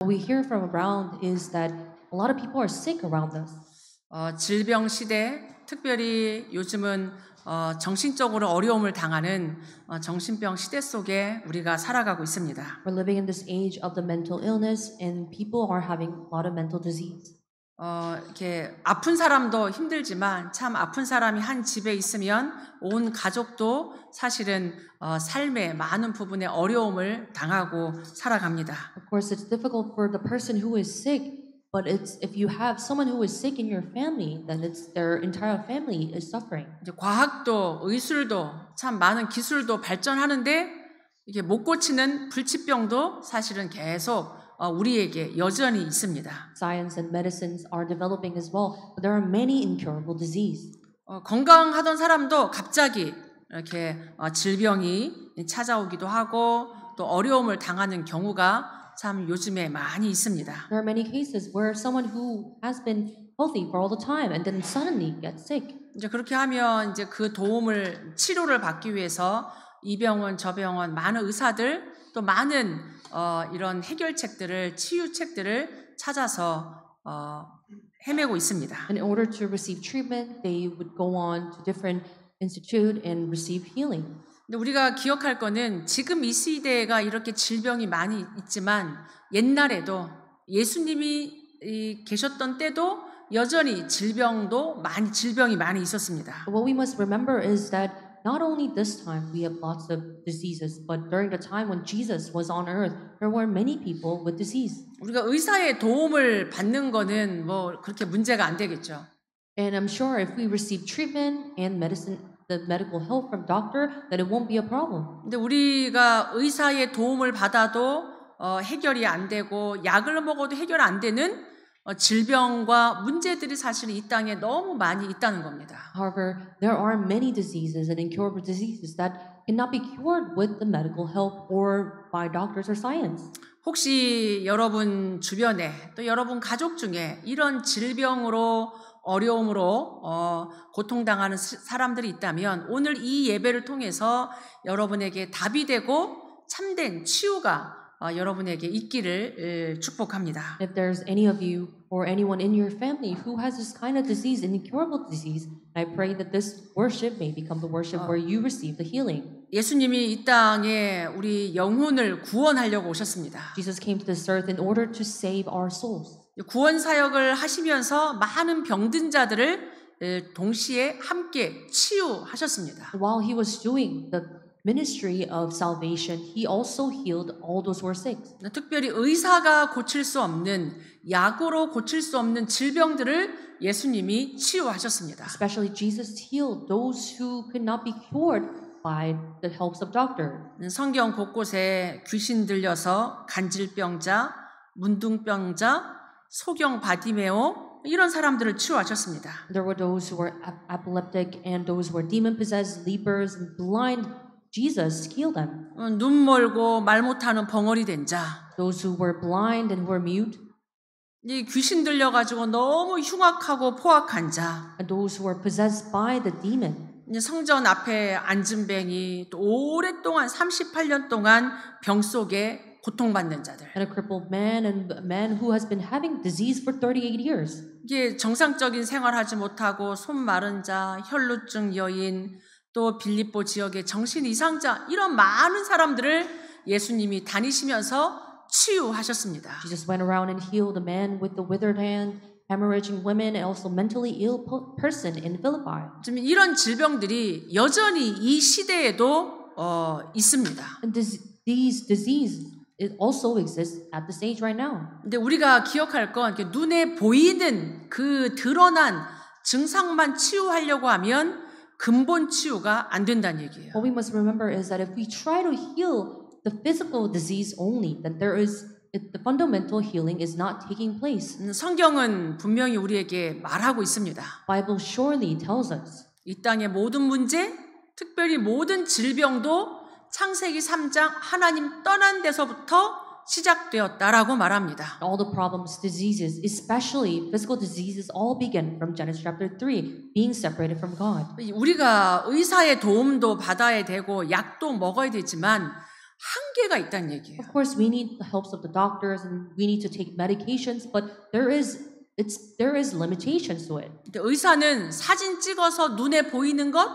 What we hear from around is that a lot of people are sick around us. 질병 시대, 특별히 요즘은 정신적으로 어려움을 당하는 정신병 시대 속에 우리가 살아가고 있습니다. We're living in this age of the mental illness, and people are having a lot of mental disease. 이렇게 아픈 사람도 힘들지만 참 아픈 사람이 한 집에 있으면 온 가족도 사실은 삶의 많은 부분에 어려움을 당하고 살아갑니다. Of course, it's difficult for the person who is sick, but it's if you have someone who is sick in your family, then it's their entire family is suffering. 이제 과학도 의술도 참 많은 기술도 발전하는데 이게 못 고치는 불치병도 사실은 계속 우리에게 여전히 있습니다. Science and medicines are developing as well, but there are many incurable disease. 건강하던 사람도 갑자기 이렇게 질병이 찾아오기도 하고 또 어려움을 당하는 경우가 참 요즘에 많이 있습니다. There are many cases where someone who has been healthy for all the time and then suddenly gets sick. 이제 그렇게 하면 이제 그 도움을 치료를 받기 위해서 이 병원 저 병원 많은 의사들 또 많은 이런 해결책들을 치유책들을 찾아서 헤매고 있습니다. In order to receive treatment, they would go on to different institute and receive healing. 근데 우리가 기억할 거는 지금 이 시대가 이렇게 질병이 많이 있지만 옛날에도 예수님이 계셨던 때도 여전히 질병이 많이 있었습니다. What we must remember is that not only this time we have lots of diseases, but during the time when Jesus was on earth, there were many people with disease. 우리가 의사의 도움을 받는 거는 뭐 그렇게 문제가 안 되겠죠. And I'm sure if we receive treatment and medicine, the medical help from doctor, that it won't be a problem. 근데 우리가 의사의 도움을 받아도 해결이 안 되고 약을 먹어도 해결 안 되는 질병과 문제들이 사실 이 땅에 너무 많이 있다는 겁니다. However, there are many diseases and incurable diseases that cannot be cured with the medical help or by doctors or science. 혹시 여러분 주변에 또 여러분 가족 중에 이런 질병으로 어려움으로 고통당하는 사람들이 있다면 오늘 이 예배를 통해서 여러분에게 답이 되고 참된 치유가 여러분에게 있기를 축복합니다. If there's any of you or anyone in your family who has this kind of disease, an incurable disease, I pray that this worship may become the worship where you receive the healing. 예수님이 이 땅에 우리 영혼을 구원하려고 오셨습니다. Jesus came to this earth in order to save our souls. 구원 사역을 하시면서 많은 병든 자들을 동시에 함께 치유하셨습니다. While he was doing the ministry of salvation, he also healed all those who were sick. 특별히 의사가 고칠 수 없는 약으로 고칠 수 없는 질병들을 예수님이 치유하셨습니다. Especially Jesus healed those who could not be cured by the helps of doctor. 성경 곳곳에 귀신 들려서 간질병자, 문둥병자, 소경 바디메오 이런 사람들을 치유하셨습니다. There were those who were epileptic and those who were demon-possessed, lepers, and blind. Jesus healed them. 눈 멀고 말 못하는 벙어리 된 자. Those who were blind and who were mute. 이 귀신 들려가지고 너무 흉악하고 포악한 자. And those who were possessed by the demon. 성전 앞에 앉은 뱅이 또 오랫동안 38년 동안 병 속에 고통받는 자들. And a crippled man and a man who has been having disease for 38 years. 이게 정상적인 생활하지 못하고 손 마른 자, 혈루증 여인, 또 빌립보 지역의 정신 이상자 이런 많은 사람들을 예수님이 다니시면서 치유하셨습니다. Jesus went around and healed a man with the withered hand, hemorrhaging women, and also mentally ill person in Philippi. 지금 이런 질병들이 여전히 이 시대에도 있습니다. And these diseases it also exists at this age right now. 근데 우리가 기억할 건 눈에 보이는 그 드러난 증상만 치유하려고 하면 근본 치유가 안 된다는 얘기예요. What we must remember is that if we try to heal the physical disease only, then the fundamental healing is not taking place. 성경은 분명히 우리에게 말하고 있습니다. Bible surely tells us. 이 땅의 모든 문제, 특별히 모든 질병도 창세기 3장 하나님 떠난 데서부터 시작되었다라고 말합니다. All the problems, diseases, especially physical diseases, all begin from Genesis chapter 3, being separated from God. 우리가 의사의 도움도 받아야 되고 약도 먹어야 되지만 한계가 있다는 얘기예요. Of course, we need the helps of the doctors and we need to take medications, but there is limitations to it. 근데 의사는 사진 찍어서 눈에 보이는 것,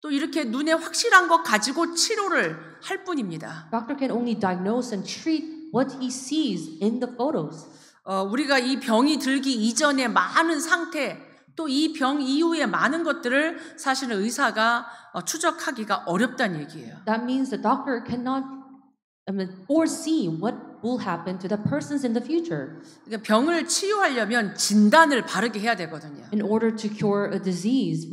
또 이렇게 눈에 확실한 것 가지고 치료를 할 뿐입니다. Doctor can only diagnose and treat what he sees in the photos. 우리가 이 병이 들기 이전의 많은 상태, 또 이 병 이후의 많은 것들을 사실은 의사가 추적하기가 어렵다는 얘기예요. That means the doctor cannot foresee what will happen to the persons in the future. 그러니까 병을 치유하려면 진단을 바르게 해야 되거든요. In order to cure a disease,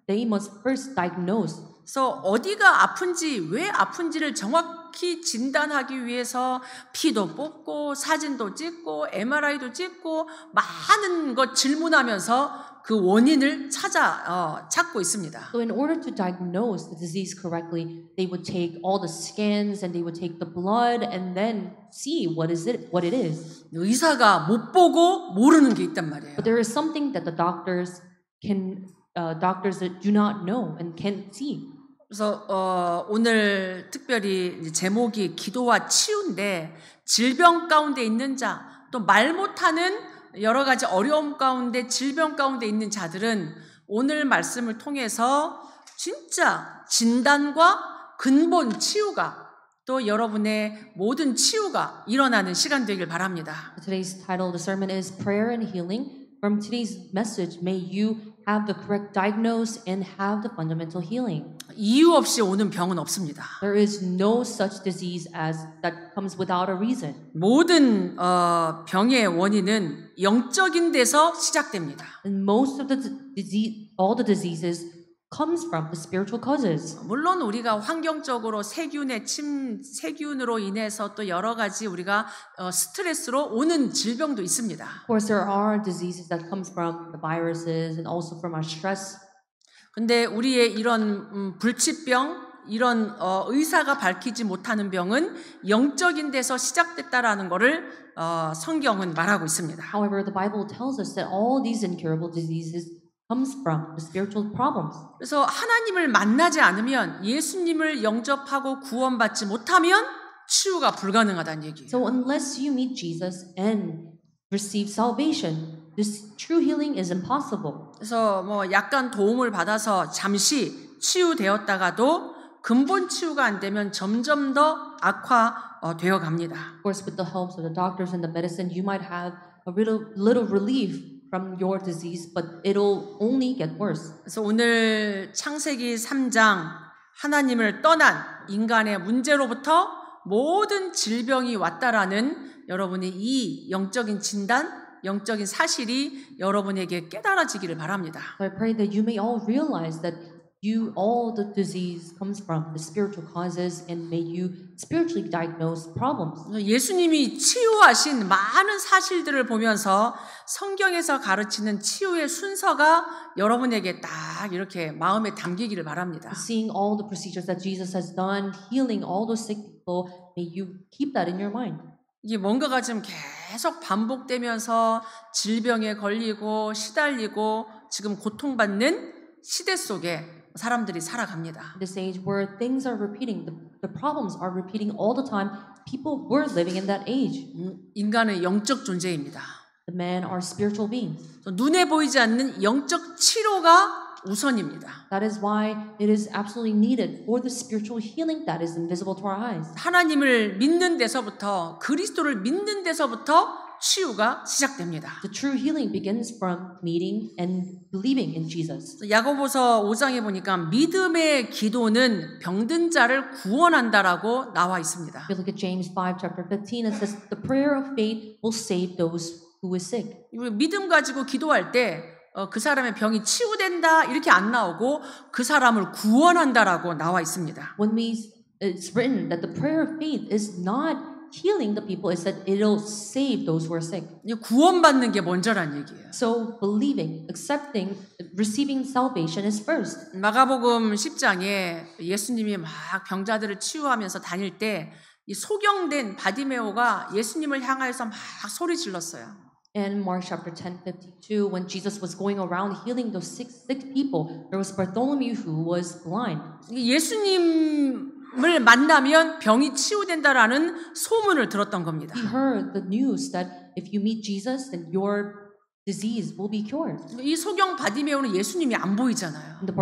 they must first diagnose. 그래서 어디가 아픈지, 왜 아픈지를 정확히 진단하기 위해서 피도 뽑고 사진도 찍고 MRI도 찍고 많은 것 질문하면서 그 원인을 찾고 있습니다. So in order to diagnose the disease correctly, they would take all the scans and they would take the blood and then see what it is. 의사가 못 보고 모르는 게 있단 말이에요. But there is something that the doctors that do not know and can't see. 그래서 오늘 특별히 제목이 기도와 치유인데 질병 가운데 있는 자, 또 말 못하는 여러 가지 어려움 가운데 질병 가운데 있는 자들은 오늘 말씀을 통해서 진짜 진단과 근본 치유가 또 여러분의 모든 치유가 일어나는 시간 되길 바랍니다. Today's title of the sermon is Prayer and Healing. From today's message, may you have the correct diagnosis and have the fundamental healing. 이유 없이 오는 병은 없습니다. There is no such disease as that comes without a reason. 모든 병의 원인은 영적인 데서 시작됩니다. And most of all the diseases comes from the spiritual causes. 물론 우리가 환경적으로 세균으로 인해서 또 여러 가지 우리가 스트레스로 오는 질병도 있습니다. Of course, there are diseases that comes from the viruses and also from our stress. 근데 우리의 이런 불치병, 이런 의사가 밝히지 못하는 병은 영적인 데서 시작됐다라는 것을 성경은 말하고 있습니다. However, the Bible tells us that all these incurable diseases comes from the spiritual problems. 그래서 하나님을 만나지 않으면 예수님을 영접하고 구원받지 못하면 치유가 불가능하다는 얘기예요. So unless you meet Jesus and receive salvation, this true healing is impossible. 그래서 뭐 약간 도움을 받아서 잠시 치유되었다가도 근본 치유가 안 되면 점점 더 악화되어 갑니다. Of course, with the helps of the doctors and the medicine, you might have a little relief from your disease, but it'll only get worse. 그래서 오늘 창세기 3장 하나님을 떠난 인간의 문제로부터 모든 질병이 왔다라는 여러분의 이 영적인 진단, 영적인 사실이 여러분에게 깨달아지기를 바랍니다. So I pray that you may all realize that all the disease comes from the spiritual causes and may you spiritually diagnose problems. 예수님이 치유하신 많은 사실들을 보면서 성경에서 가르치는 치유의 순서가 여러분에게 딱 이렇게 마음에 담기기를 바랍니다. Seeing all the procedures that Jesus has done, healing all those sick people, may you keep that in your mind. 이게 뭔가가 지금 계속 반복되면서 질병에 걸리고 시달리고 지금 고통받는 시대 속에 사람들이 살아갑니다. In this age where things are repeating, the problems are repeating all the time, people were living in that age. 인간은 영적 존재입니다. The men are spiritual beings. 눈에 보이지 않는 영적 치료가 우선입니다. That is why it is absolutely needed for the spiritual healing that is invisible to our eyes. 하나님을 믿는 데서부터 그리스도를 믿는 데서부터 치유가 시작됩니다. The true healing begins from meeting and believing in Jesus. 야고보서 5장에 보니까 믿음의 기도는 병든 자를 구원한다라고 나와 있습니다. If you look at James 5 chapter 15, it says the prayer of faith will save those who is sick. 우리 믿음 가지고 기도할 때 그 사람의 병이 치유된다 이렇게 안 나오고 그 사람을 구원한다라고 나와 있습니다. It's written that the prayer of faith is not healing the people, it said it'll save those who are sick. 구원받는 게 먼저란 얘기예요. So believing, accepting, receiving salvation is first. 마가복음 10장에 예수님이 막 병자들을 치유하면서 다닐 때 이 소경된 바디메오가 예수님을 향하여서 막 소리 질렀어요. In Mark chapter 10:52, when Jesus was going around healing those sick people, there was Bartholomew who was blind. 예수님 예수님을 만나면 병이 치유된다라는 소문을 들었던 겁니다. He heard the news that if you meet Jesus, then your disease will be cured. 이 소경 바디메오는 예수님이 안 보이잖아요. And the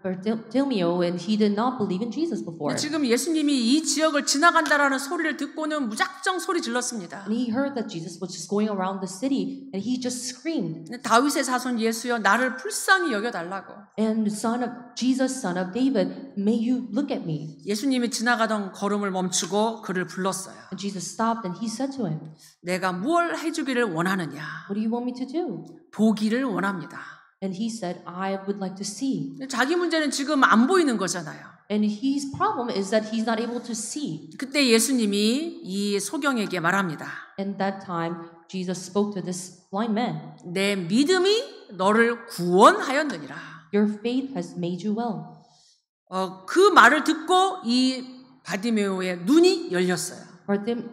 Bartimaeus, and he did not believe in Jesus before. 지금 예수님이 이 지역을 지나간다라는 소리를 듣고는 무작정 소리 질렀습니다. And he heard that Jesus was just going around the city, and he just screamed. 다윗의 자손 예수여 나를 불쌍히 여겨달라고. And son of Jesus, son of David, may you look at me. 예수님이 지나가던 걸음을 멈추고 그를 불렀어요. And Jesus stopped, and he said to him, 내가 무엇을 해주기를 원하느냐? what do you want me to do? 보기를 원합니다. And he said, I would like to see. 자기 문제는 지금 안 보이는 거잖아요. And his problem is that he's not able to see. 그때 예수님이 이 소경에게 말합니다. And that time, Jesus spoke to this blind man. 내 믿음이 너를 구원하였느니라. Your faith has made you well. 그 말을 듣고 이 바디메오의 눈이 열렸어요.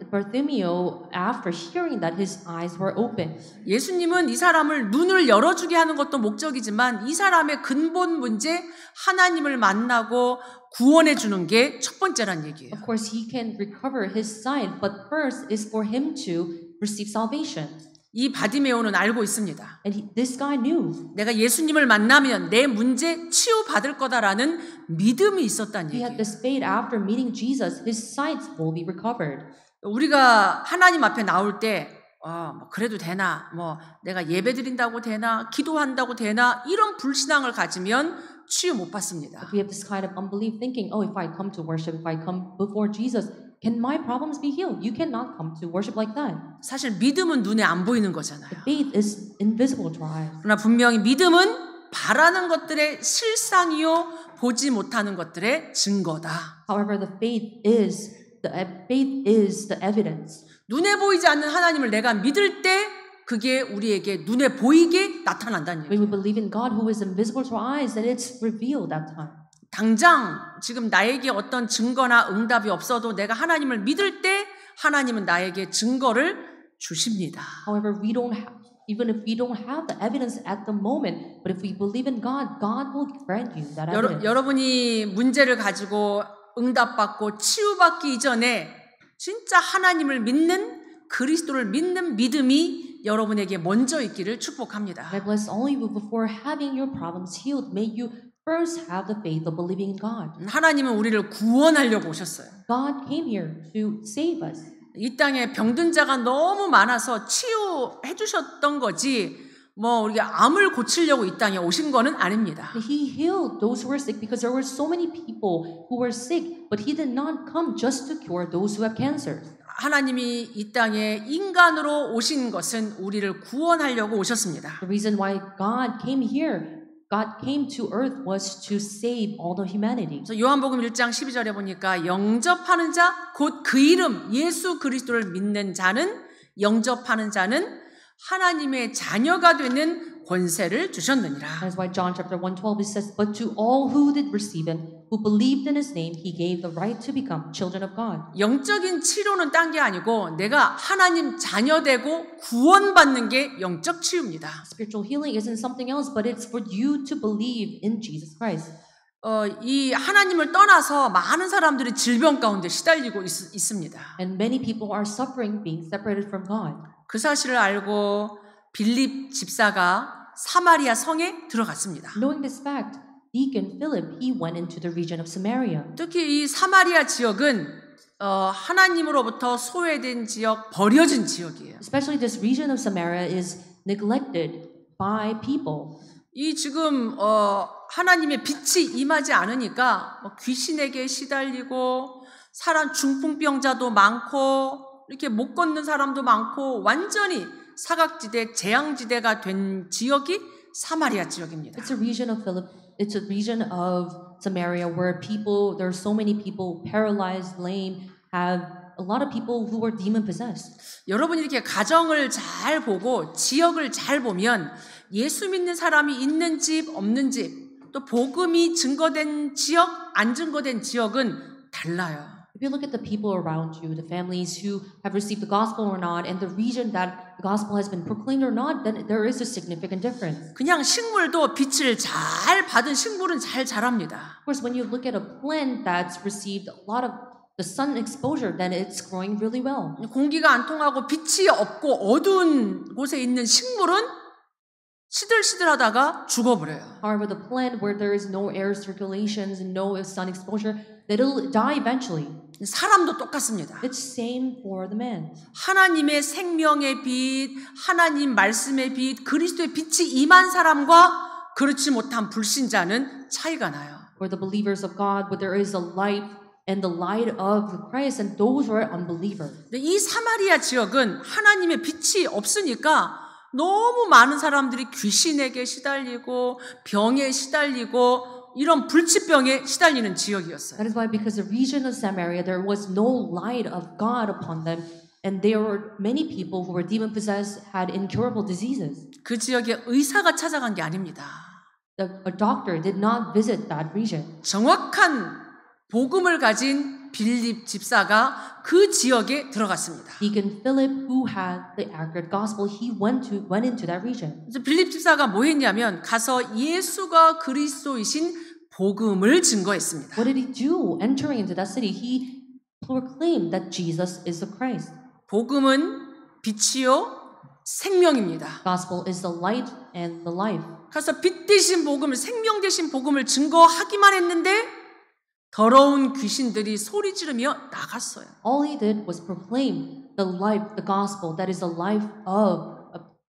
Bartimaeus, after hearing that, his eyes were open. 예수님은 이 사람을 눈을 열어주게 하는 것도 목적이지만 이 사람의 근본 문제 하나님을 만나고 구원해 주는 게 첫 번째란 얘기예요. Of course, he can recover his sight, but first is for him to receive salvation. 이 바디메오는 알고 있습니다. And this guy knew. 내가 예수님을 만나면 내 문제 치유받을 거다라는 믿음이 있었다는 He had 얘기예요. this faith after meeting Jesus, his sight will be recovered. 우리가 하나님 앞에 나올 때 뭐 그래도 되나, 뭐 내가 예배 드린다고 되나, 기도한다고 되나 이런 불신앙을 가지면 치유 못 받습니다. We have this kind of unbelief thinking, oh, if I come to worship, if I come before Jesus, can my problems be healed? You cannot come to worship like that. 사실 믿음은 눈에 안 보이는 거잖아요. Faith is invisible to our eyes. 그러나 분명히 믿음은 바라는 것들의 실상이요 보지 못하는 것들의 증거다. However, the faith is the evidence. 눈에 보이지 않는 하나님을 내가 믿을 때 그게 우리에게 눈에 보이게 나타난다는 When 얘기예요. we believe in God who is invisible to our eyes, then it's revealed that time. 당장 지금 나에게 어떤 증거나 응답이 없어도 내가 하나님을 믿을 때 하나님은 나에게 증거를 주십니다. However, even if we don't have the evidence at the moment, but if we believe in God, God will grant you that evidence. 여러분이 문제를 가지고 응답받고 치유받기 이전에 진짜 하나님을 믿는 그리스도를 믿는 믿음이 여러분에게 먼저 있기를 축복합니다. I bless all of you before having your problems healed. May you first have the faith of believing in God. 하나님은 우리를 구원하려고 오셨어요. God came here to save us. 이 땅에 병든 자가 너무 많아서 치유해 주셨던 거지 뭐 우리가 암을 고치려고 이 땅에 오신 거는 아닙니다. He healed those who were sick because there were so many people who were sick, but he did not come just to cure those who have cancer. 하나님이 이 땅에 인간으로 오신 것은 우리를 구원하려고 오셨습니다. The reason why God came to earth was to save all the humanity. 그래서 요한복음 1장 12절에 보니까 영접하는 자 곧 그 이름 예수 그리스도를 믿는 자는 영접하는 자는 하나님의 자녀가 되는 권세를 주셨느니라. That's why John chapter 1:12 it says, "But to all who did receive him, who believed in his name, he gave the right to become children of God." 영적인 치료는 딴 게 아니고 내가 하나님 자녀 되고 구원받는 게 영적 치유입니다. Spiritual healing isn't something else, but it's for you to believe in Jesus Christ. 이 하나님을 떠나서 많은 사람들이 질병 가운데 시달리고 있습니다. And many people are suffering being separated from God. 그 사실을 알고 빌립 집사가 사마리아 성에 들어갔습니다. Knowing this fact, Deacon Philip, he went into the region of Samaria. 특히 이 사마리아 지역은 하나님으로부터 소외된 지역, 버려진 지역이에요. Especially this region of Samaria is neglected by people. 이 지금 하나님의 빛이 임하지 않으니까 귀신에게 시달리고 사람 중풍병자도 많고 이렇게 못 걷는 사람도 많고 완전히 사각지대, 재앙지대가 된 지역이 사마리아 지역입니다. It's a region of It's a region of Samaria where there are so many people paralyzed, lame, have a lot of people who are demon possessed. 여러분이 이렇게 가정을 잘 보고 지역을 잘 보면 예수 믿는 사람이 있는 집, 없는 집, 또 복음이 증거된 지역, 안 증거된 지역은 달라요. If you look at the people around you, the families who have received the gospel or not, and the region that the gospel has been proclaimed or not, then there is a significant difference. 그냥 식물도 빛을 잘 받은 식물은 잘 자랍니다. Of course, when you look at a plant that's received a lot of the sun exposure, then it's growing really well. 공기가 안 통하고 빛이 없고 어두운 곳에 있는 식물은 시들시들하다가 죽어버려요. However, the plant where there is no air circulations and no sun exposure, it'll die eventually. 사람도 똑같습니다. It's same for the man. 하나님의 생명의 빛, 하나님 말씀의 빛, 그리스도의 빛이 임한 사람과 그렇지 못한 불신자는 차이가 나요. For the believers of God, where there is a light and the light of Christ, and those who are unbelievers. 이 사마리아 지역은 하나님의 빛이 없으니까 너무 많은 사람들이 귀신에게 시달리고 병에 시달리고 이런 불치병에 시달리는 지역이었어요. That is why, because the region of Samaria, there was no light of God upon them, and there were many people who were demon possessed, had incurable diseases. 그 지역에 의사가 찾아간 게 아닙니다. A doctor did not visit that region. 정확한 복음을 가진 빌립 집사가 그 지역에 들어갔습니다. Deacon Philip, who had the accurate gospel, he went into that region. 그래서 빌립 집사가 뭐 했냐면 가서 예수가 그리스도이신 복음을 증거했습니다. What did he do? Entering into that city, he proclaimed that Jesus is the Christ. 복음은 빛이요 생명입니다. Gospel is the light and the life. 가서 빛 대신 복음을 생명 대신 복음을 증거하기만 했는데 더러운 귀신들이 소리 지르며 나갔어요. All he did was proclaim the life, the gospel, that is the life of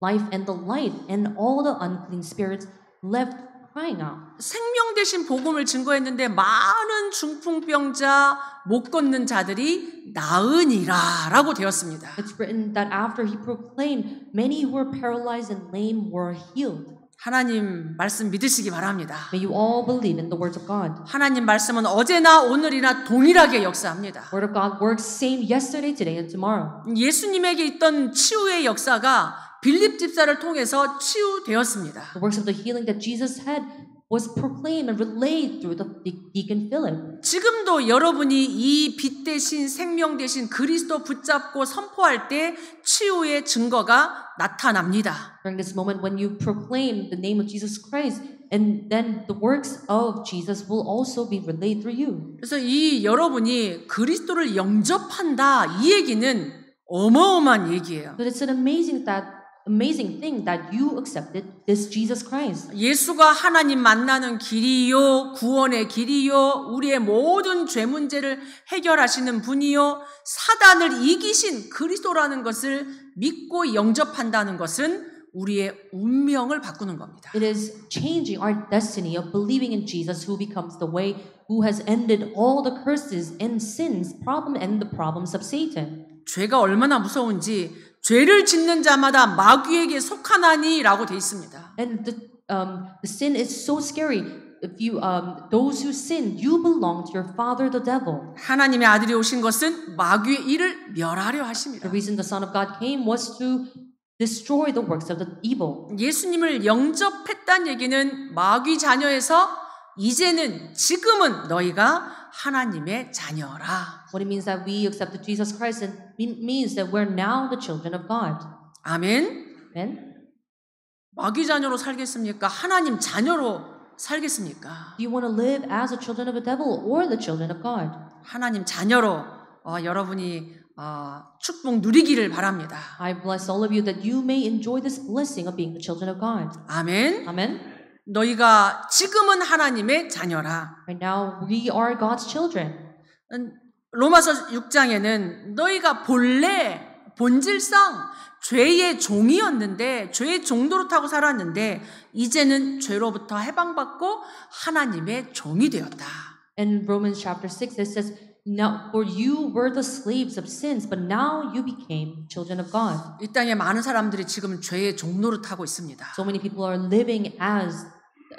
life and the light, and all the unclean spirits left crying out. 생명 대신 복음을 증거했는데 많은 중풍병자, 못 걷는 자들이 나으니라라고 되었습니다. It's written that after he proclaimed, many who were paralyzed and lame were healed. 하나님 말씀 믿으시기 바랍니다. May you all believe in the words of God. 하나님 말씀은 어제나 오늘이나 동일하게 역사합니다. Word of God works same yesterday, today, and tomorrow. 예수님에게 있던 치유의 역사가 빌립 집사를 통해서 치유되었습니다. The works of the healing that Jesus had was proclaimed and relayed through the Deacon Philip. 지금도 여러분이 이 빛 대신 생명 대신 그리스도 붙잡고 선포할 때 치유의 증거가 나타납니다. During this moment when you proclaim the name of Jesus Christ, and then the works of Jesus will also be relayed through you. 그래서 이 여러분이 그리스도를 영접한다 이 얘기는 어마어마한 얘기예요. But it's an amazing thing that you accepted this Jesus Christ. 예수가 하나님 만나는 길이요, 구원의 길이요, 우리의 모든 죄 문제를 해결하시는 분이요, 사단을 이기신 그리스도라는 것을 믿고 영접한다는 것은 우리의 운명을 바꾸는 겁니다. It is changing our destiny of believing in Jesus, who becomes the way, who has ended all the curses and sins, and the problems of Satan. 죄가 얼마나 무서운지 죄를 짓는 자마다 마귀에게 속하나니라고 돼 있습니다. And the sin is so scary. If you those who sin, you belong to your father, the devil. 하나님의 아들이 오신 것은 마귀의 일을 멸하려 하십니다. The reason the Son of God came was to destroy the works of the evil. 예수님을 영접했다는 얘기는 마귀 자녀에서 이제는 지금은 너희가 하나님의 자녀라. What it means that we accepted Jesus Christ, and it means that we're now the children of God. 아멘. Amen. 마귀 자녀로 살겠습니까? 하나님 자녀로 살겠습니까? Do you want to live as the children of the devil or the children of God? 하나님 자녀로 여러분이 축복 누리기를 바랍니다. I bless all of you that you may enjoy this blessing of being the children of God. 아멘. Amen. 너희가 지금은 하나님의 자녀라. Right now, we are God's children. 로마서 6장에는 너희가 본질상 죄의 종이었는데 죄의 종도로 타고 살았는데 이제는 죄로부터 해방받고 하나님의 종이 되었다. In Romans chapter 6, it says, "Now, for you were the slaves of sins, but now you became children of God." 이 땅에 많은 사람들이 지금 죄의 종로를 타고 있습니다. So many people are living as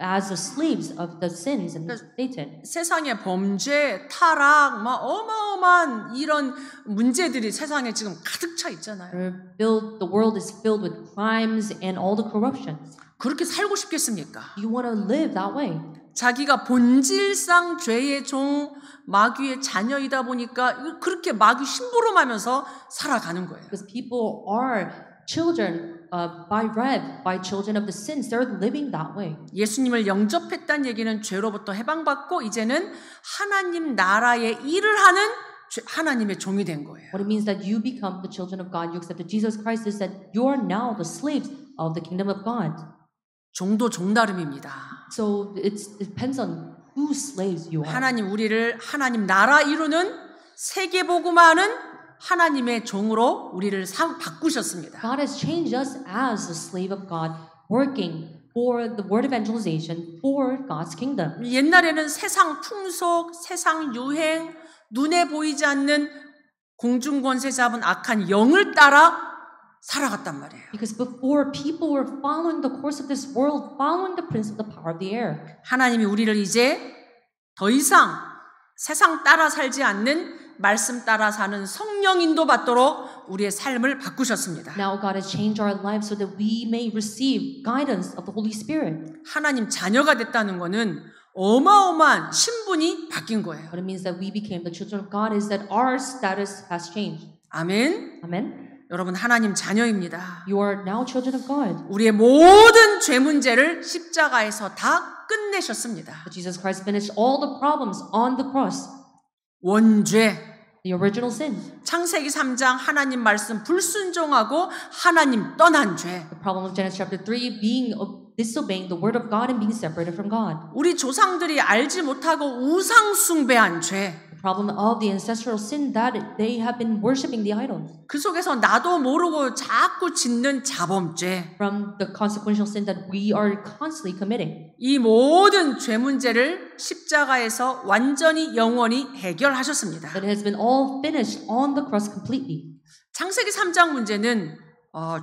the slaves of the sins and Satan. 세상에 범죄, 타락, 어마어마한 이런 문제들이 세상에 지금 가득 차 있잖아요. The world is filled with crimes and all the corruptions. 그렇게 살고 싶겠습니까? You want to live that way. 자기가 본질상 죄의 종, 마귀의 자녀이다 보니까 그렇게 마귀 심부름하면서 살아가는 거예요. Because people are children by red, by children of the sins. They're living that way. 예수님을 영접했다는 얘기는 죄로부터 해방받고 이제는 하나님 나라의 일을 하는 하나님의 종이 된 거예요. What it means that you become the children of God, you accepted Jesus Christ, is that you are now the slaves of the kingdom of God. 종도 종다름입니다. So it depends on whose slaves you are. 하나님 우리를 하나님 나라 이루는 세계복음화하는 하나님의 종으로 우리를 바꾸셨습니다. God has changed us as a slave of God, working for the word evangelization for God's kingdom. 옛날에는 세상 풍속, 세상 유행, 눈에 보이지 않는 공중권세 잡은 악한 영을 따라 살아갔단 말이에요. Because before, people were following the course of this world, following the prince of the power of the air. 하나님이 우리를 이제 더 이상 세상 따라 살지 않는 말씀 따라 사는 성령 인도 받도록 우리의 삶을 바꾸셨습니다. Now God has changed our lives so that we may receive guidance of the Holy Spirit. 하나님 자녀가 됐다는 것은 어마어마한 신분이 바뀐 거예요. What it means that we became the children of God is that our status has changed. 아멘. Amen. 여러분 하나님 자녀입니다. You are now children of God. 우리의 모든 죄 문제를 십자가에서 다 끝내셨습니다. But Jesus Christ finished all the problems on the cross. 원죄. The original sin. 창세기 3장 하나님 말씀 불순종하고 하나님 떠난 죄. The problem of Genesis chapter 3 being disobeying the word of God and being separated from God. 우리 조상들이 알지 못하고 우상 숭배한 죄. The problem of the ancestral sin that they have been worshiping the idols. 그 속에서 나도 모르고 자꾸 짓는 자범죄. From the consequential sin that we are constantly committing. 이 모든 죄 문제를 십자가에서 완전히 영원히 해결하셨습니다. That has been all finished on the cross completely. 창세기 3장 문제는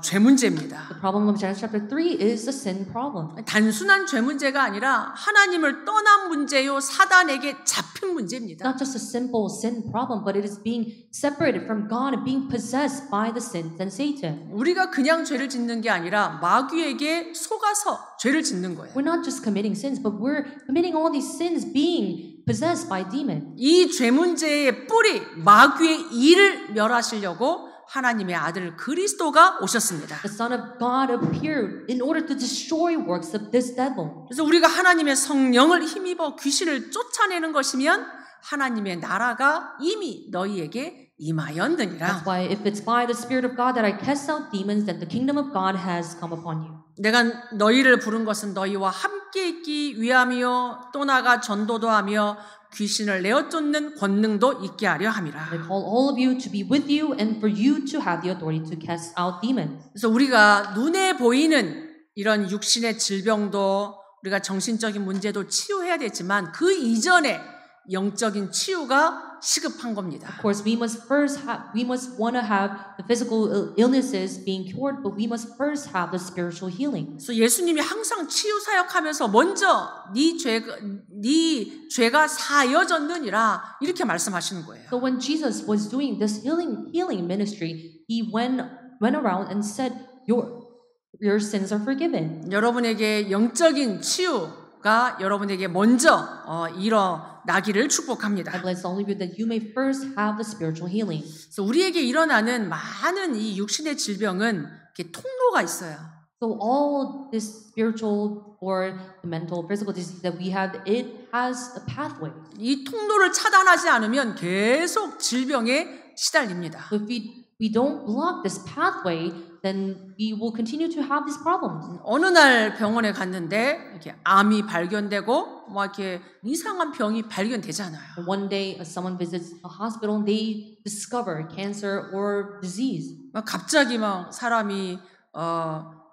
죄 문제입니다. The problem of Genesis chapter 3 is the sin problem. 단순한 죄 문제가 아니라 하나님을 떠난 문제요, 사단에게 잡힌 문제입니다. Not just a simple sin problem, but it is being separated from God and being possessed by the sins and Satan. 우리가 그냥 죄를 짓는 게 아니라 마귀에게 속아서 죄를 짓는 거예요. We're not just committing sins, but we're committing all these sins being possessed by demons. 이 죄 문제의 뿌리, 마귀의 일을 멸하시려고 하나님의 아들 그리스도가 오셨습니다. The Son of God appeared in order to destroy works of this devil. 그래서 우리가 하나님의 성령을 힘입어 귀신을 쫓아내는 것이면 하나님의 나라가 이미 너희에게 임하였느니라. That's why if it's by the Spirit of God that I cast out demons, then the kingdom of God has come upon you. 내가 너희를 부른 것은 너희와 함께 있기 위함이요 또 나아가 전도도 하며 귀신을 내어 쫓는 권능도 있게 하려 함이라. I call all of you to be with you and for you to have the authority to cast out demons. 그래서 우리가 눈에 보이는 이런 육신의 질병도 우리가 정신적인 문제도 치유해야 되지만 그 이전에 영적인 치유가 시급한 겁니다. Of course, we must want to have the physical illnesses being cured, but we must first have the spiritual healing. 그래서 예수님이 항상 치유 사역하면서 먼저 네 죄가 사여졌느니라 이렇게 말씀하시는 거예요. So when Jesus was doing this healing ministry, he went around and said, "Your sins are forgiven." 여러분에게 영적인 치유가 여러분에게 먼저 일어나기를 축복합니다. I bless all of you that you may first have the spiritual healing. 그래서 우리에게 일어나는 많은 이 육신의 질병은 이렇게 통로가 있어요. So all this spiritual or the mental, physical disease that we have, it has a pathway. 이 통로를 차단하지 않으면 계속 질병에 시달립니다. So if we don't block this pathway, then we will continue to have these problems. 어느 날 병원에 갔는데 이렇게 암이 발견되고 막 이렇게 이상한 병이 발견되잖아요. And one day, someone visits a hospital and they discover cancer or disease. 막 갑자기 막 사람이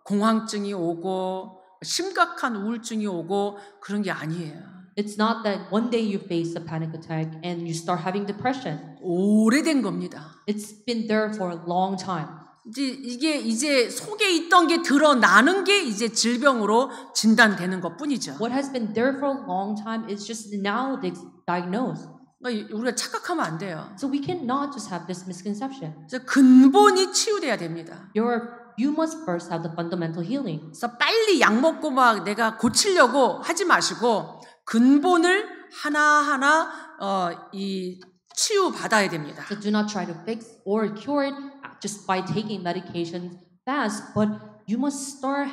공황증이 오고 심각한 우울증이 오고 그런 게 아니에요. It's not that one day you face a panic attack and you start having depression. 오래된 겁니다. It's been there for a long time. 이제 속에 있던 게 드러나는 게 이제 질병으로 진단되는 것뿐이죠. What has been there for a long time is just now diagnosed. 우리가 착각하면 안 돼요. So we cannot just have this misconception. 근본이 치유돼야 됩니다. You must first have the fundamental healing. 그래서 빨리 약 먹고 막 내가 고치려고 하지 마시고 근본을 하나하나 이 치유 받아야 됩니다. So do not try to fix or cure it just by taking medications fast, but you must start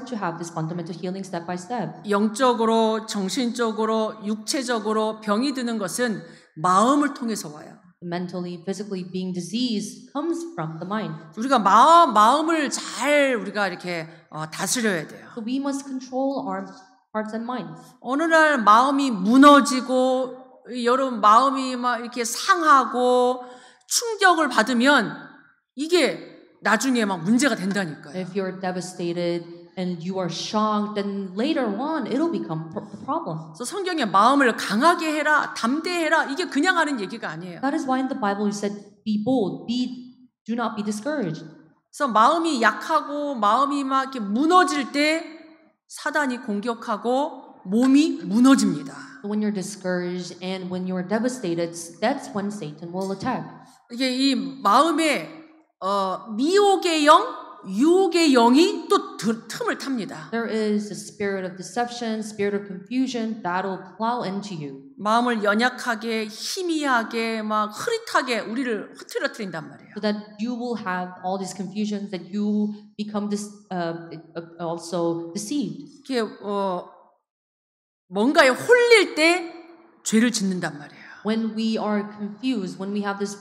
to have this fundamental healing step by step. 영적으로, 정신적으로, 육체적으로 병이 드는 것은 마음을 통해서 와요. Mentally, physically being diseased comes from the mind. 우리가 마음을 잘 우리가 이렇게 다스려야 돼요. So we must control our hearts and minds. 어느 날 마음이 무너지고 여러분 마음이 막 이렇게 상하고 충격을 받으면 이게 나중에 막 문제가 된다니까요. If you're devastated and you are shocked, then later on it'll become the problem. 그래서 성경에 마음을 강하게 해라, 담대해라 이게 그냥 하는 얘기가 아니에요. That is why in the Bible it said, "Be bold, do not be discouraged." 그래서 마음이 약하고 마음이 막 이렇게 무너질 때 사단이 공격하고 몸이 무너집니다. So when you're discouraged and when you're devastated, that's when Satan will attack. 이게 이 마음에 미혹의 영, 유혹의 영이 또 틈을 탑니다. There is a spirit of deception, spirit of confusion that'll plow into you. 마음을 연약하게, 희미하게, 막 흐릿하게 우리를 흐트러뜨린단 말이에요. So that you will have all these confusions, that you become also deceived. 이게 뭔가에 홀릴 때 죄를 짓는단 말이에요. When we are confused, when we have this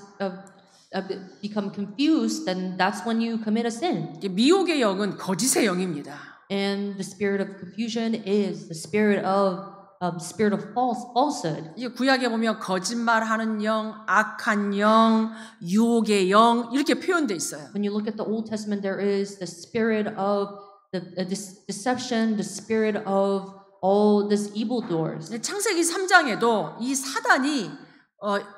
become confused, then that's when you commit a sin. 이게 미혹의 영은 거짓의 영입니다. And the spirit of confusion is the spirit of falsehood. 이 구약에 보면 거짓말하는 영, 악한 영, 유혹의 영 이렇게 표현돼 있어요. When you look at the Old Testament, there is the spirit of deception, the spirit of all these evildoers. 창세기 3장에도 이 사단이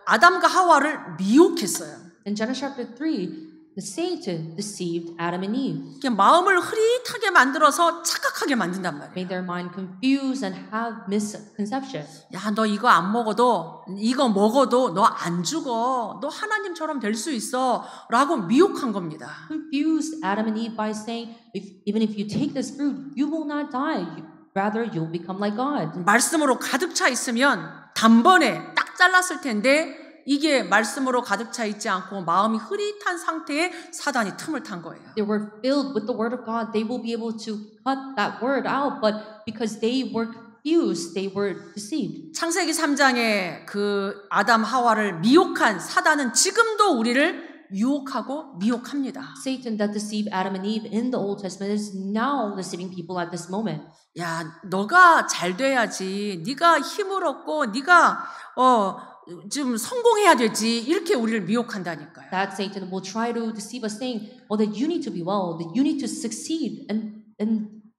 아담과 하와를 미혹했어요. In Genesis chapter 3, the Satan deceived Adam and Eve. 마음을 흐릿하게 만들어서 착각하게 만든단 말이에요. Made their mind confused and have misconception. 야, 너 이거 안 먹어도 이거 먹어도 너 안 죽어. 너 하나님처럼 될 수 있어. 라고 미혹한 겁니다. Confused Adam and Eve by saying, even if you take this fruit, you will not die. Rather, you'll become like God. 말씀으로 가득 차 있으면 단번에 딱 잘랐을 텐데 이게 말씀으로 가득 차 있지 않고 마음이 흐릿한 상태에 사단이 틈을 탄 거예요. They were filled with the word of God. They will be able to cut that word out, but because they were confused, they were deceived. 창세기 3장에 그 아담 하와를 미혹한 사단은 지금도 우리를 유혹하고 미혹합니다. Satan that deceived Adam and Eve in the Old Testament is now deceiving people at this moment. 야, 너가 잘 돼야지. 네가 힘을 얻고 네가 좀 성공해야 되지. 이렇게 우리를 미혹한다니까요. That Satan will try to deceive us saying, "Oh, that you need to be well, that you need to succeed, and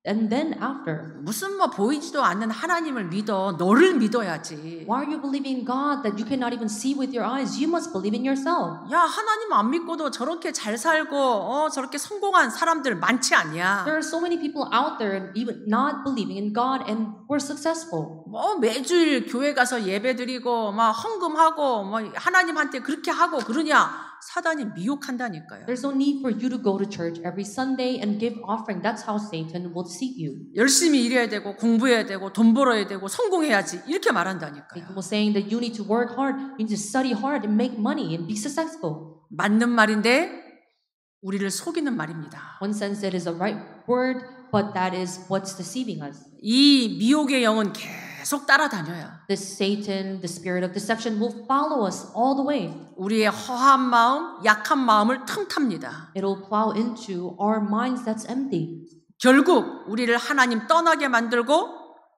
then after." 무슨 보이지도 않는 하나님을 믿어. 너를 믿어야지. Why are you believing in God that you cannot even see with your eyes? You must believe in yourself. 야, 하나님 안 믿고도 저렇게 잘 살고 저렇게 성공한 사람들 많지 않냐? There are so many people out there even not believing in God and were successful. 매주일 교회 가서 예배드리고 막 헌금하고 하나님한테 그렇게 하고 그러냐? 사단이 미혹한다니까요. There's no need for you to go to church every Sunday and give offering. That's how Satan will deceive you. 열심히 일해야 되고 공부해야 되고 돈 벌어야 되고 성공해야지 이렇게 말한다니까요. Satan will saying that you need to work hard, you need to study hard and make money and be successful. 맞는 말인데 우리를 속이는 말입니다. One sense it is a right word, but that is what's deceiving us. 이 미혹의 영은 계속 따라다녀요. This Satan, the spirit of deception, will follow us all the way. 우리의 허한 마음, 약한 마음을 틈탑니다. It'll plow into our minds that's empty. 결국 우리를 하나님 떠나게 만들고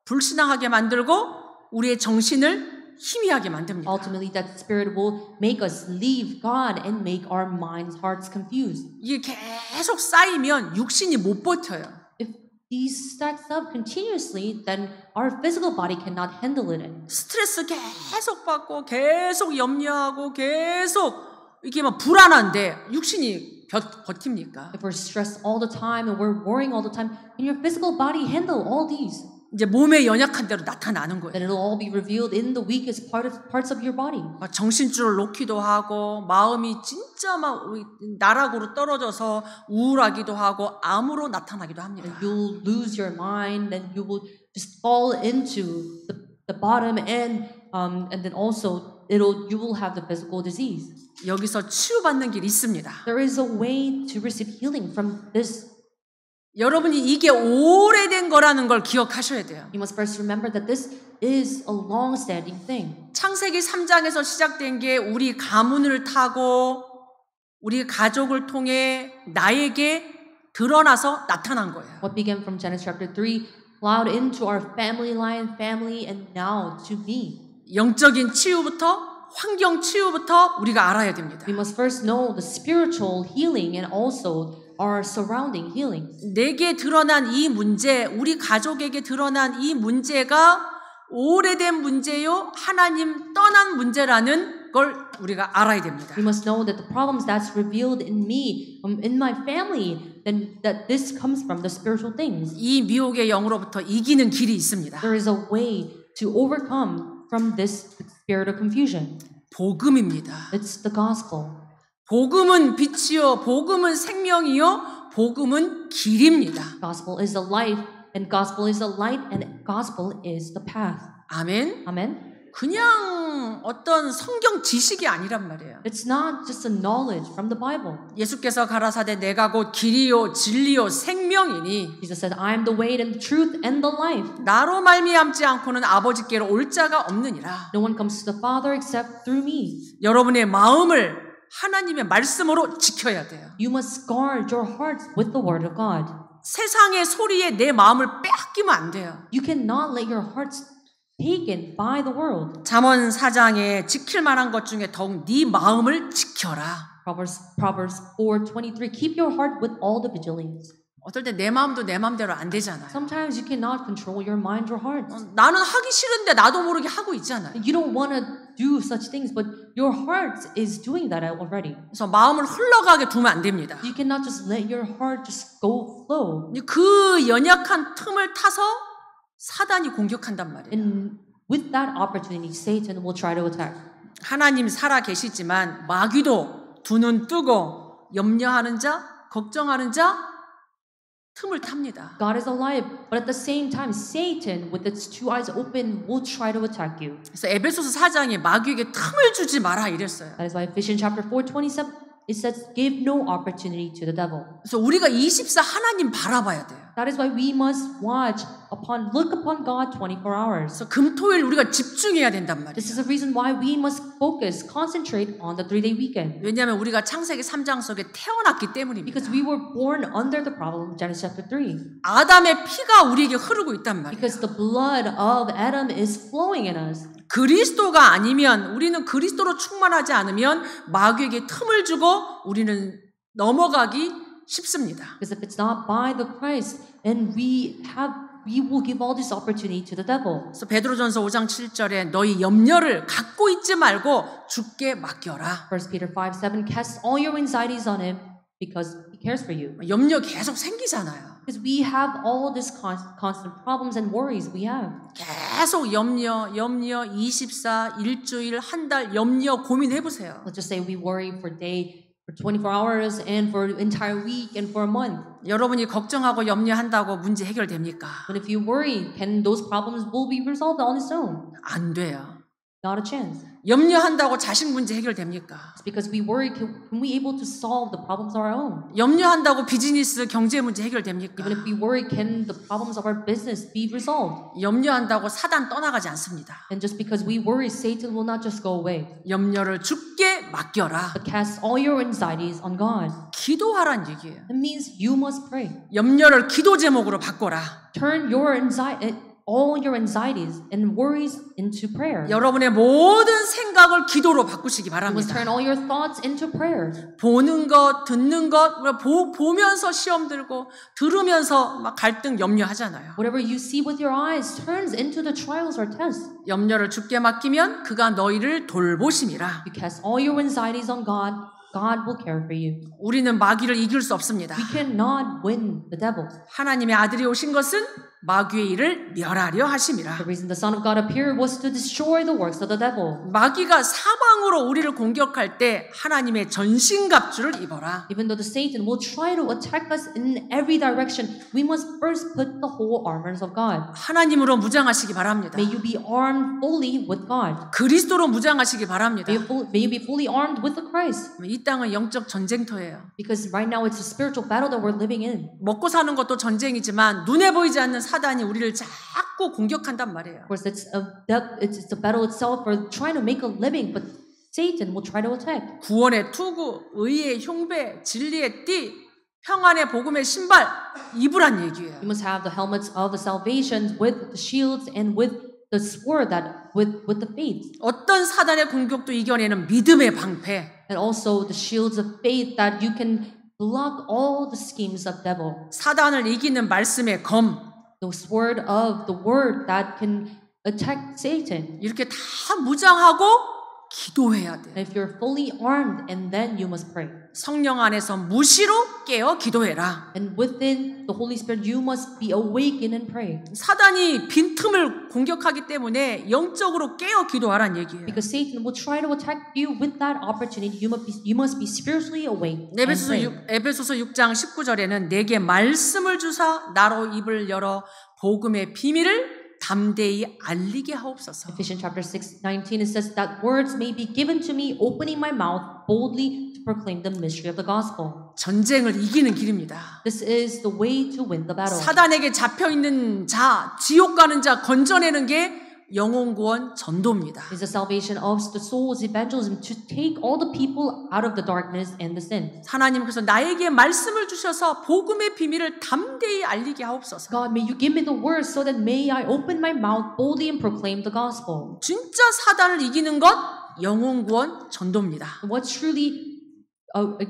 불신앙하게 만들고 우리의 정신을 희미하게 만듭니다. Ultimately, that spirit will make us leave God and make our minds, hearts confused. 이게 계속 쌓이면 육신이 못 버텨요. If these stacks up continuously, then our physical body cannot handle it. 스트레스 계속 받고 계속 염려하고 계속 이게 막 불안한데 육신이 버팁니까? If we're stressed all the time and we're worrying all the time, can your physical body handle all these? 이제 몸에 연약한 대로 나타나는 거예요. Then it'll all be revealed in the weakest parts of your body. 정신줄을 놓기도 하고 마음이 진짜 막 나락으로 떨어져서 우울하기도 하고 암으로 나타나기도 합니다. And you'll lose your mind, and you will just fall into the bottom, and then also you will have the physical disease. 여기서 치유받는 길이 있습니다. There is a way to receive healing from this. 여러분이 이게 오래된 거라는 걸 기억하셔야 돼요. You must first remember that this is a long-standing thing. 창세기 3장에서 시작된 게 우리 가문을 타고 우리 가족을 통해 나에게 드러나서 나타난 거예요. What began from Genesis chapter 3 plowed into our family line, family, and now to me. 영적인 치유부터 환경 치유부터 우리가 알아야 됩니다. We must first know the spiritual healing and also our surrounding healing. 내게 드러난 이 문제, 우리 가족에게 드러난 이 문제가 오래된 문제요, 하나님 떠난 문제라는 걸 우리가 알아야 됩니다. We must know that the problems that's revealed in me, in my family, then that this comes from the spiritual things. 이 미혹의 영으로부터 이기는 길이 있습니다. There is a way to overcome from this spirit of confusion. 복음입니다. It's the gospel. 복음은 빛이요, 복음은 생명이요, 복음은 길입니다. Gospel is the life, and gospel is the light, and gospel is the path. 아멘. Amen. 그냥 어떤 성경 지식이 아니란 말이에요. It's not just a knowledge from the Bible. 예수께서 가라사대 내가 곧 길이요 진리요 생명이니 Jesus said, I am the way and the truth and the life. 나로 말미암지 않고는 아버지께로 올 자가 없느니라. No one comes to the Father except through me. 여러분의 마음을 하나님의 말씀으로 지켜야 돼요. You must guard your hearts with the word of God. 세상의 소리에 내 마음을 빼앗기면 안 돼요. You cannot let your hearts taken by the world. 잠언 4장에 지킬 만한 것 중에 더욱 네 마음을 지켜라. Proverbs 4:23. Keep your heart with all the vigilance. 어떨 때 내 마음도 내 마음대로 안 되잖아요. Sometimes you cannot control your mind or heart. 나는 하기 싫은데 나도 모르게 하고 있잖아요. You don't want to do such things, but your heart is doing that already. 그래서 마음을 흘러가게 두면 안 됩니다. You cannot just let your heart just go flow. 그 연약한 틈을 타서 사단이 공격한단 말이에요. And with that opportunity, Satan will try to attack. 하나님 살아 계시지만 마귀도 두 눈 뜨고 염려하는 자, 걱정하는 자 틈을 탑니다. God is alive, but at the same time, Satan, with its two eyes open, will try to attack you. 그래서 에베소서 4장에 마귀에게 틈을 주지 마라 이랬어요. That is why Ephesians chapter 4:27 it says, "Give no opportunity to the devil." 그래서 우리가 24 하나님 바라봐야 돼요. That is why we must look upon God 24 hours. 그래서 금토일 우리가 집중해야 된단 말이에요. This is the reason why we must concentrate on the 3-day weekend. 왜냐하면 우리가 창세기 3장 속에 태어났기 때문입니다. Because we were born under the problem of Genesis chapter 3. 아담의 피가 우리에게 흐르고 있단 말이에요. Because the blood of Adam is flowing in us. 그리스도가 아니면 우리는 그리스도로 충만하지 않으면 마귀에게 틈을 주고 우리는 넘어가기 쉽습니다. Because if it's not by the Christ, then we will give all this opportunity to the devil. 그래서 베드로전서 5장 7절에 너희 염려를 갖고 있지 말고 주께 맡겨라. 1 Peter 5:7 cast all your anxieties on him because he cares for you. 염려 계속 생기잖아요. Because we have all this constant problems and worries we have. 계속 염려 24 일주일 한 달 염려 고민해 보세요. Let's just say we worry for 24 hours and for an entire week and for a month. 여러분이 걱정하고 염려한다고 문제 해결됩니까? But if you worry, can those problems will be resolved on its own? 안 돼요. Not a chance. 염려한다고 자식 문제 해결됩니까? It's because we worry, can we able to solve the problems of our own? 염려한다고 비즈니스 경제 문제 해결됩니까? Even if we worry, can the problems of our business be resolved? 염려한다고 사단 떠나가지 않습니다. And just because we worry, Satan will not just go away. 염려를 주께 맡겨라. But cast all your anxieties on God. 기도하란 얘기예요. It means you must pray. 염려를 기도 제목으로 바꿔라. Turn all your anxieties and worries into prayer. 여러분의 모든 생각을 기도로 바꾸시기 You must 바랍니다. turn all your thoughts into prayer. 보는 것, 듣는 것, 보면서 시험 들고 들으면서 막 갈등 염려하잖아요. Whatever you see with your eyes turns into the trials or tests. 염려를 주께 맡기면 그가 너희를 돌보심이라. You cast all your anxieties on God. God will care for you. 우리는 마귀를 이길 수 없습니다. We cannot win the devil. 하나님의 아들이 오신 것은 마귀의 일을 멸하려 하심이라. The reason the Son of God appeared was to destroy the works of the devil. 마귀가 사방으로 우리를 공격할 때 하나님의 전신갑주를 입어라. Even though the Satan will try to attack us in every direction, we must first put the whole armors of God. 하나님으로 무장하시기 바랍니다. May you be armed fully with God. 그리스도로 무장하시기 바랍니다. May you be fully armed with the Christ. 이 땅은 영적 전쟁터예요. Because right now it's a spiritual battle that we're living in. 먹고 사는 것도 전쟁이지만 눈에 보이지 않는 사단이 우리를 자꾸 공격한단 말이에요. Of course, it's a battle itself. We're trying to make a living, but Satan will try to attack. 구원의 투구, 의의 흉배, 진리의 띠, 평안의 복음의 신발 입으란 얘기예요. You must have the helmets of the salvation with the shields and with the sword that with the faith. 어떤 사단의 공격도 이겨내는 믿음의 방패. And also the shields of faith that you can block all the schemes of devil. 사단을 이기는 말씀의 검. The sword of the word that can attack Satan. 이렇게 다 무장하고 기도해야 돼요. And if you're fully armed, and then you must pray. 성령 안에서 무시로 깨어 기도해라. And within the Holy Spirit, you must be awakened and pray. 사단이 빈틈을 공격하기 때문에 영적으로 깨어 기도하란 얘기예요. Because Satan will try to attack you with that opportunity. You must be spiritually awake. 에베소서 6장 19절에는 내게 말씀을 주사 나로 입을 열어 복음의 비밀을 담대히 알리게 하옵소서. Ephesians chapter 6:19 it says that words may be given to me, opening my mouth boldly to proclaim the mystery of the gospel. 전쟁을 이기는 길입니다. This is the way to win the battle. 사단에게 잡혀 있는 자, 지옥 가는 자 건져내는 게 영혼 구원 전도입니다. It's the salvation of the souls, evangelism, to take all the people out of the darkness and the sin. 하나님께서 나에게 말씀을 주셔서 복음의 비밀을 담대히 알리게 하옵소서. God, may you give me the words so that may I open my mouth boldly and proclaim the gospel. 진짜 사단을 이기는 것 영혼 구원 전도입니다. What's truly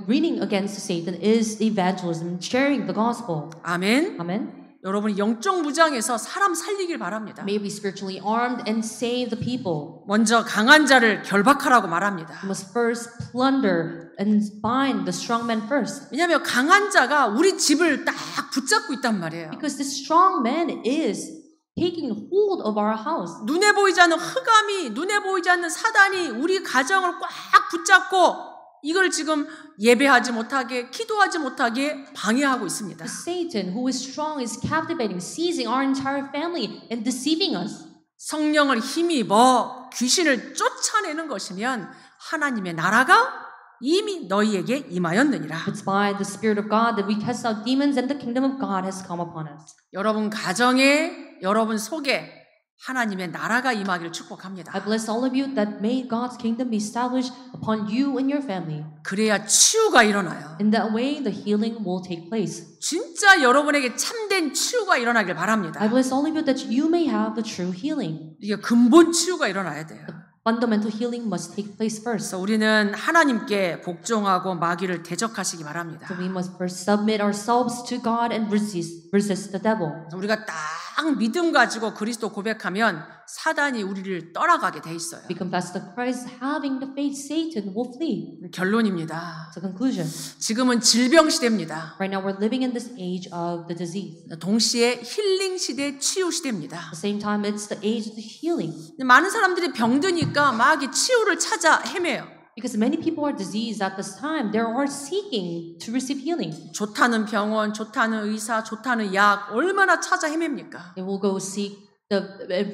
reading against Satan is evangelism, sharing the gospel. 아멘. Amen. 여러분이 영적 무장에서 사람 살리길 바랍니다. May we be spiritually armed and save the people. 먼저 강한 자를 결박하라고 말합니다. We must first plunder and bind the strong man first. 왜냐하면 강한 자가 우리 집을 딱 붙잡고 있단 말이에요. Because the strong man is taking hold of our house. 눈에 보이지 않는 흑암이, 눈에 보이지 않는 사단이 우리 가정을 꽉 붙잡고 이걸 지금 예배하지 못하게, 기도하지 못하게 방해하고 있습니다. Satan, who is strong, is captivating, seizing our entire family and deceiving us. 성령을 힘입어 귀신을 쫓아내는 것이면 하나님의 나라가 이미 너희에게 임하였느니라. It's by the Spirit of God that we cast out demons and the kingdom of God has come upon us. 여러분 가정에, 여러분 속에 하나님의 나라가 임하기를 축복합니다. I bless all of you that may God's kingdom be established upon you and your family. 그래야 치유가 일어나요. In that way, the healing will take place. 진짜 여러분에게 참된 치유가 일어나길 I 바랍니다. bless all of you that you may have the true healing. 이게 근본 치유가 일어나야 돼요. Fundamental healing must take place first. 그래서 우리는 하나님께 복종하고 마귀를 대적하시기 바랍니다. So we must first submit ourselves to God and resist the devil. 우리가 딱 믿음 가지고 그리스도 고백하면 사단이 우리를 떠나가게 돼 있어요. We confess to Christ, having the faith, Satan will flee. 결론입니다. So conclusion. 지금은 질병 시대입니다. Right now we're living in this age of the disease. 동시에 힐링 시대, 치유 시대입니다. At the same time, it's the age of the healing. 많은 사람들이 병드니까 막 이 치유를 찾아 헤매요. Because many people are diseased at this time, they are seeking to receive healing. 좋다는 병원, 좋다는 의사, 좋다는 약 얼마나 찾아 헤맵니까? They will go seek the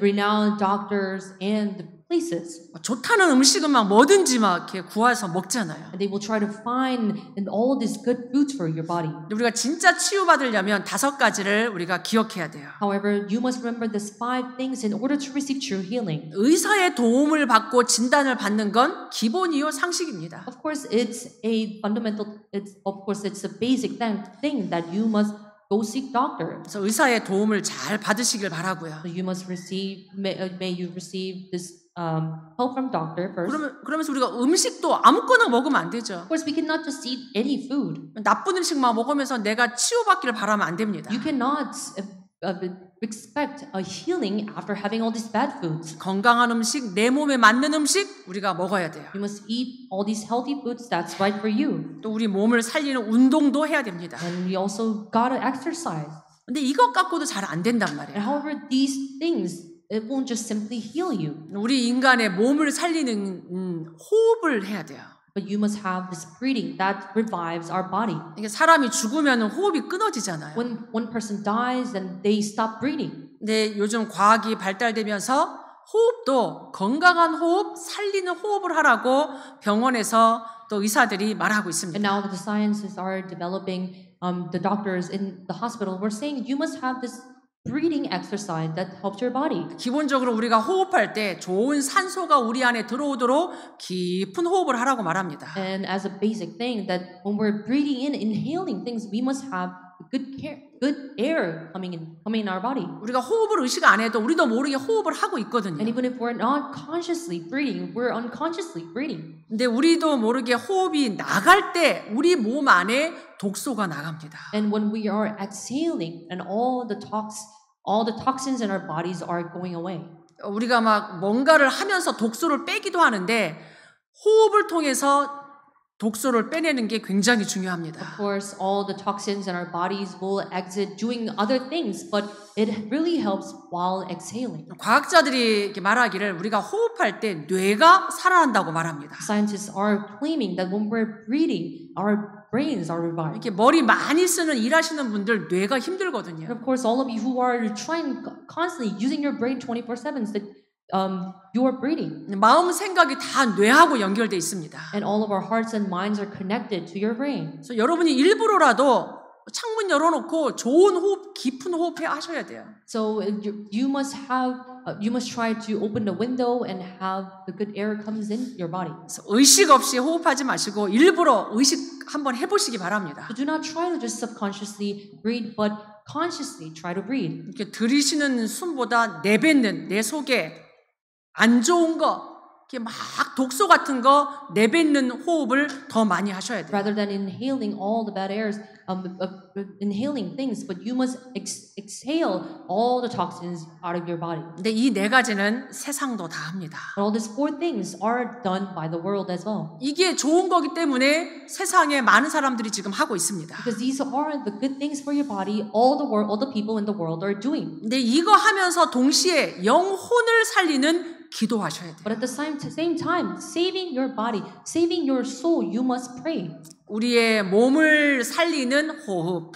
renowned doctors and the places. 좋다는 음식은 막 뭐든지 막 이렇게 구해서 먹잖아요. And they will try to find and all these good foods for your body. 우리가 진짜 치유받으려면 5가지를 우리가 기억해야 돼요. However, you must remember these 5 things in order to receive true healing. 의사의 도움을 받고 진단을 받는 건 기본이요 상식입니다. Of course, it's a basic thing that you must go seek doctor. 그래서 의사의 도움을 잘 받으시길 바라고요. So you must may you receive this help from doctor first. 그러면서 우리가 음식도 아무거나 먹으면 안 되죠. Of course, we cannot just eat any food. 나쁜 음식만 먹으면서 내가 치유받기를 바라면 안 됩니다. You cannot expect a healing after having all these bad foods. 건강한 음식, 내 몸에 맞는 음식 우리가 먹어야 돼요. You must eat all these healthy foods that's right for you. 또 우리 몸을 살리는 운동도 해야 됩니다. And we also gotta exercise. 근데 이것 갖고도 잘 안 된단 And 말이에요. however, these things, it won't just simply heal you. 우리 인간의 몸을 살리는 호흡을 해야 돼요. But you must have this breathing that revives our body. 이게 사람이 죽으면 호흡이 끊어지잖아요. When one person dies, then they stop breathing. 근데 요즘 과학이 발달되면서 호흡도 건강한 호흡, 살리는 호흡을 하라고 병원에서 또 의사들이 말하고 And 있습니다. now that the sciences are developing, the doctors in the hospital were saying you must have this breathing exercise that helps your body. 기본적으로 우리가 호흡할 때 좋은 산소가 우리 안에 들어오도록 깊은 호흡을 하라고 말합니다. And as a basic thing, that when we're breathing in, inhaling things, we must have good air coming in our body. 우리가 호흡을 의식 안 해도 우리도 모르게 호흡을 하고 있거든요. And even if we're not consciously breathing, we're unconsciously breathing. 근데 우리도 모르게 호흡이 나갈 때 우리 몸 안에 독소가 나갑니다. And when we are exhaling, and all the toxins in our bodies are going away. 우리가 막 뭔가를 하면서 독소를 빼기도 하는데 호흡을 통해서 독소를 빼내는 게 굉장히 중요합니다. Of course, all the toxins in our bodies will exit doing other things, but it really helps while exhaling. 과학자들이 이렇게 말하기를 우리가 호흡할 때 뇌가 살아난다고 말합니다. Scientists are claiming that when we're breathing, our brains are revived. 이렇게 머리 많이 쓰는 일하시는 분들 뇌가 힘들거든요. And of course, all of you who are trying constantly using your brain 24/7, that you are breathing. 마음 생각이 다 뇌하고 연결돼 있습니다. And all of our hearts and minds are connected to your brain. 그래서 여러분이 일부러라도 창문 열어놓고 좋은 호흡, 깊은 호흡 하셔야 돼요. So you must try to open the window and have the good air comes in your body. 그래서 의식 없이 호흡하지 마시고 일부러 의식 한번 해보시기 바랍니다. So do not try to just subconsciously breathe, but consciously try to breathe. 이렇게 들이쉬는 숨보다 내뱉는 내 속에 안 좋은 거, 이렇게 막 독소 같은 거 내뱉는 호흡을 더 많이 하셔야 돼요. Rather than inhaling all the bad airs, inhaling things, but you must exhale all the toxins out of your body. 근데 이 네 가지는 세상도 다 합니다. And all these 4 things are done by the world as well. 이게 좋은 거기 때문에 세상에 많은 사람들이 지금 하고 있습니다. Because these are the good things for your body, all the people in the world are doing. 근데 이거 하면서 동시에 영혼을 살리는 기도하셔야 돼요. But at the same time, saving your body, saving your soul, you must pray. 우리의 몸을 살리는 호흡,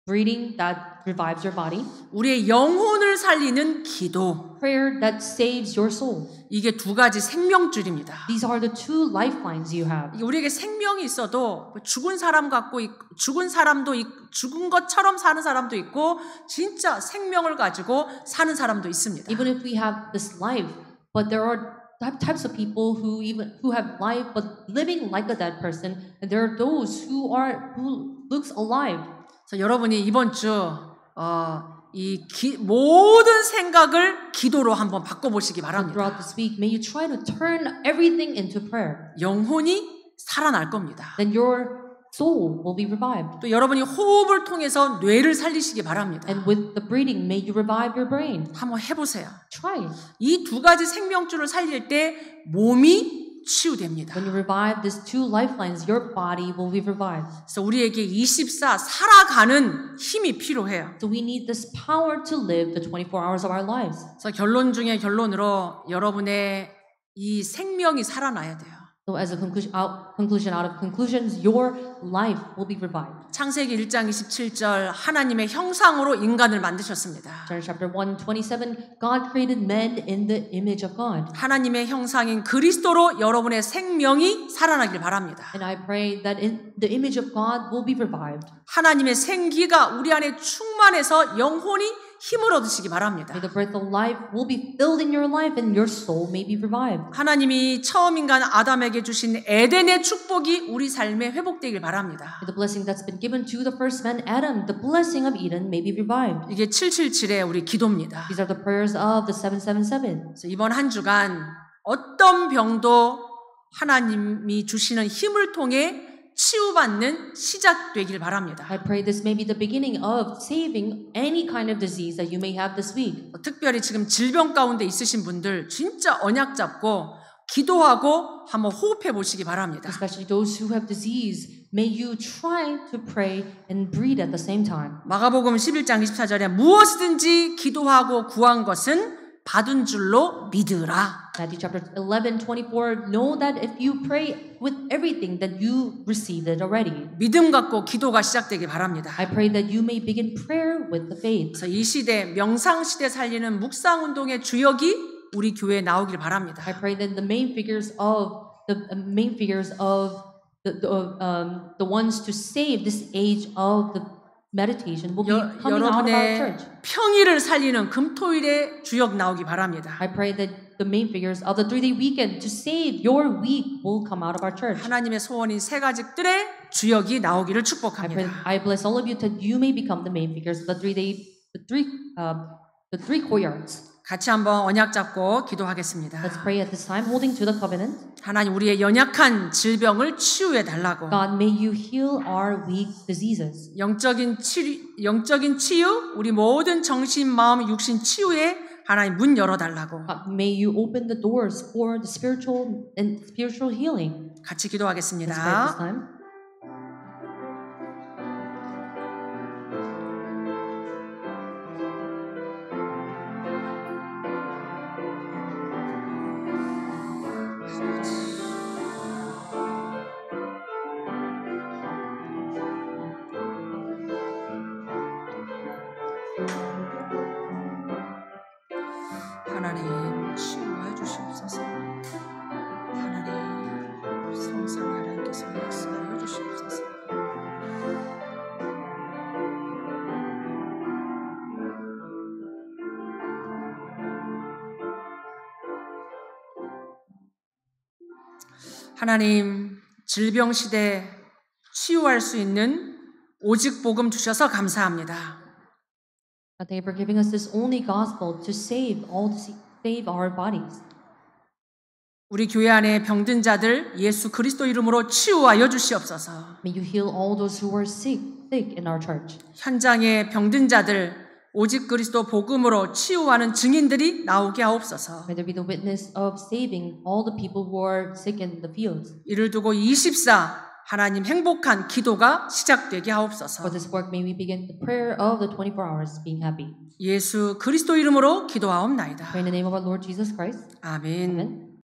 Breathing that revives your body, 우리의 영혼을 살리는 기도. prayer that saves your soul. 이게 두 가지 생명줄입니다. These are the 2 lifelines you have. 이게 우리에게 생명이 있어도 죽은 사람 같고 죽은 사람도 죽은 것처럼 사는 사람도 있고 진짜 생명을 가지고 사는 사람도 있습니다. Even if we have this life, but there are types of people who have life but living like a dead person, and there are those who looks alive. 그래서 여러분이 이번 주 모든 생각을 기도로 한번 바꿔보시기 바랍니다. Throughout this week, may you try to turn everything into prayer. 영혼이 살아날 겁니다. Then your soul will be revived. 또 여러분이 호흡을 통해서 뇌를 살리시기 바랍니다. And with the breathing, may you revive your brain. 한번 해보세요. Try. 이 두 가지 생명줄을 살릴 때 몸이 치유됩니다. When you revive these 2 lifelines, your body will be revived. 그래서 우리에게 24 살아가는 힘이 필요해요. So we need this power to live the 24 hours of our lives. 그래서 결론 중에 결론으로 여러분의 이 생명이 살아나야 돼요. So as a conclusion out of conclusions, your life will be revived. 창세기 1장 27절 하나님의 형상으로 인간을 만드셨습니다. Genesis chapter 1:27, God created man in the image of God. 하나님의 형상인 그리스도로 여러분의 생명이 살아나길 바랍니다. And I pray that in the image of God will be revived. 하나님의 생기가 우리 안에 충만해서 영혼이 힘을 얻으시기 바랍니다. May the breath of life will be filled in your life and your soul may be revived. 하나님이 처음 인간 아담에게 주신 에덴의 축복이 우리 삶에 회복되길 바랍니다. May the blessing that's been given to the first man, Adam, the blessing of Eden may be revived. 이게 777의 우리 기도입니다. These are the prayers of the 777. 그래서 이번 한 주간 어떤 병도 하나님이 주시는 힘을 통해 치유받는 시작되길 바랍니다. I pray this may be the beginning of saving any kind of disease that you may have this week. 특별히 지금 질병 가운데 있으신 분들 진짜 언약 잡고 기도하고 한번 호흡해 보시기 바랍니다. Especially those who have disease, may you try to pray and breathe at the same time. 마가복음 11장 24절에 무엇이든지 기도하고 구한 것은 받은 줄로 믿으라. Matthew chapter 11:24. Know that if you pray with everything, that you received it already. 믿음 갖고 기도가 시작되기 바랍니다. I pray that you may begin prayer with the faith. 그래서 이 시대 명상 시대 살리는 묵상 운동의 주역이 우리 교회에 나오길 바랍니다. I pray that the main figures of the ones to save this age of the meditation will be coming out of our church. 여러분의 평일을 살리는 금토일의 주역 나오기 바랍니다. I pray that the main figures of the 3-day weekend to save your week will come out of our church. 하나님의 소원인 세 가지들의 주역이 나오기를 I 축복합니다. bless all of you that you may become the main figures of the three courtyards. 같이 한번 언약 잡고 기도하겠습니다. Let's pray at this time, holding to the covenant. 하나님 우리의 연약한 질병을 치유해 달라고. God, may you heal our weak diseases. 영적인 치유, 우리 모든 정신, 마음, 육신 치유에 하나님 문 열어 달라고. God, may you open the doors for the spiritual healing. 같이 Let's pray at this 기도하겠습니다. time. 하나님 치유해 주시옵소서. 하나님 성삼위 하나님께서 역사해 주시옵소서. 하나님 질병 시대 치유할 수 있는 오직 복음 주셔서 감사합니다. God, thank you for giving us this only gospel to save our bodies. 우리 교회 안에 병든 자들 예수 그리스도 이름으로 치유하여 주시옵소서. May you heal all those who are sick in our church. 현장에 병든 자들 오직 그리스도 복음으로 치유하는 증인들이 나오게 하옵소서. May there be the witness of saving all the people who are sick in the fields. 이를 두고 24 하나님 행복한 기도가 시작되게 For 하옵소서. this work, may we begin the prayer of the 24 hours being happy. 예수 그리스도 이름으로 기도하옵나이다. Pray in the name of our Lord Jesus Christ. 아멘. Amen.